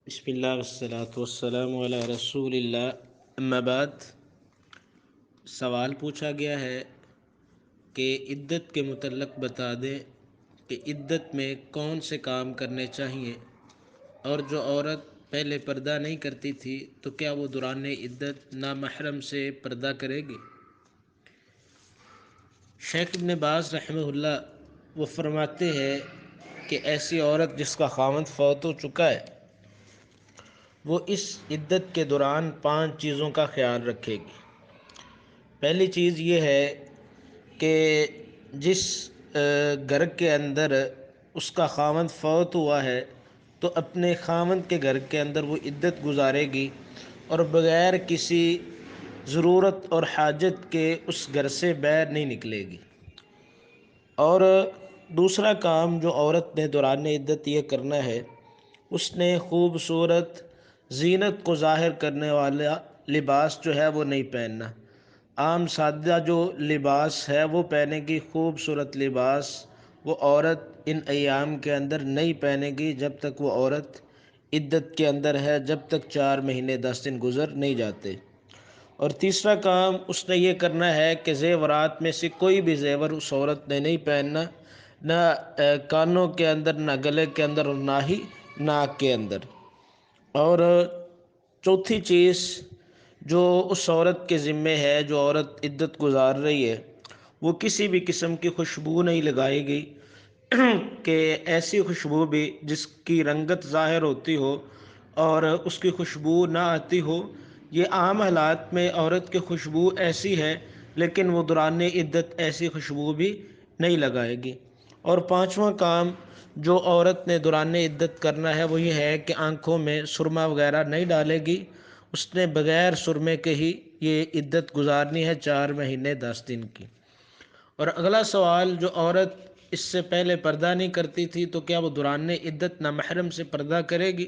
بسم اللہ والصلاة والسلام علی رسول اللہ، اما بعد۔ سوال پوچھا گیا ہے کہ عدت کے متعلق بتا دیں کہ عدت میں کون سے کام کرنے چاہیے، اور جو عورت پہلے پردہ نہیں کرتی تھی تو کیا وہ دوران عدت نامحرم سے پردہ کرے گی؟ شیخ ابن باز رحمہ اللہ وہ فرماتے ہیں کہ ایسی عورت جس کا خاوند فوت ہو چکا ہے وہ اس عدت کے دوران 5 چیزوں کا خیال رکھے گی۔ پہلی چیز یہ ہے کہ جس گھر کے اندر اس کا خاوند فوت ہوا ہے تو اپنے خاوند کے گھر کے اندر وہ عدت گزارے گی اور بغیر کسی ضرورت اور حاجت کے اس گھر سے باہر نہیں نکلے گی۔ اور دوسرا کام جو عورت نے دوران عدت یہ کرنا ہے، اس نے خوبصورت زینت کو ظاہر کرنے والا لباس جو ہے وہ نہیں پہننا۔ عام سادہ جو لباس ہے وہ پہنے گی، خوبصورت لباس وہ عورت ان ایام کے اندر نہیں پہنے گی جب تک وہ عورت عدت کے اندر ہے، جب تک 4 مہینے 10 دن گزر نہیں جاتے۔ اور تیسرا کام اس نے یہ کرنا ہے کہ زیورات میں سے کوئی بھی زیور اس عورت نے نہیں پہننا، نہ کانوں کے اندر، نہ گلے کے اندر، اور نہ ہی ناک کے اندر۔ اور چوتھی چیز جو اس عورت کے ذمے ہے، جو عورت عدت گزار رہی ہے، وہ کسی بھی قسم کی خوشبو نہیں لگائے گی کہ ایسی خوشبو بھی جس کی رنگت ظاہر ہوتی ہو اور اس کی خوشبو نہ آتی ہو۔ یہ عام حالات میں عورت کی خوشبو ایسی ہے لیکن وہ دوران عدت ایسی خوشبو بھی نہیں لگائے گی۔ اور پانچواں کام جو عورت نے دوران عدت کرنا ہے وہ یہ ہے کہ آنکھوں میں سرما وغیرہ نہیں ڈالے گی، اس نے بغیر سرمے کے ہی یہ عدت گزارنی ہے 4 مہینے 10 دن کی۔ اور اگلا سوال، جو عورت اس سے پہلے پردہ نہیں کرتی تھی تو کیا وہ دوران عدت نامحرم سے پردہ کرے گی؟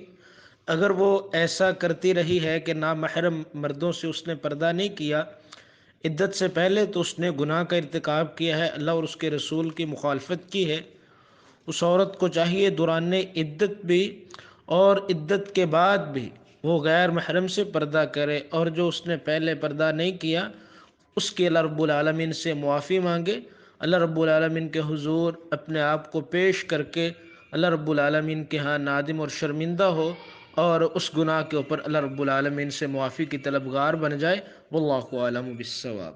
اگر وہ ایسا کرتی رہی ہے کہ نامحرم مردوں سے اس نے پردہ نہیں کیا عدت سے پہلے، تو اس نے گناہ کا ارتکاب کیا ہے، اللہ اور اس کے رسول کی مخالفت کی ہے۔ اس عورت کو چاہیے دوران عدت بھی اور عدت کے بعد بھی وہ غیر محرم سے پردہ کرے، اور جو اس نے پہلے پردہ نہیں کیا اس کے اللہ رب العالمین سے معافی مانگے، اللہ رب العالمین کے حضور اپنے آپ کو پیش کر کے اللہ رب العالمین کے ہاں نادم اور شرمندہ ہو، اور اس گناہ کے اوپر اللہ رب العالمین سے معافی کی طلبگار بن جائے۔ واللہ اعلم بالصواب۔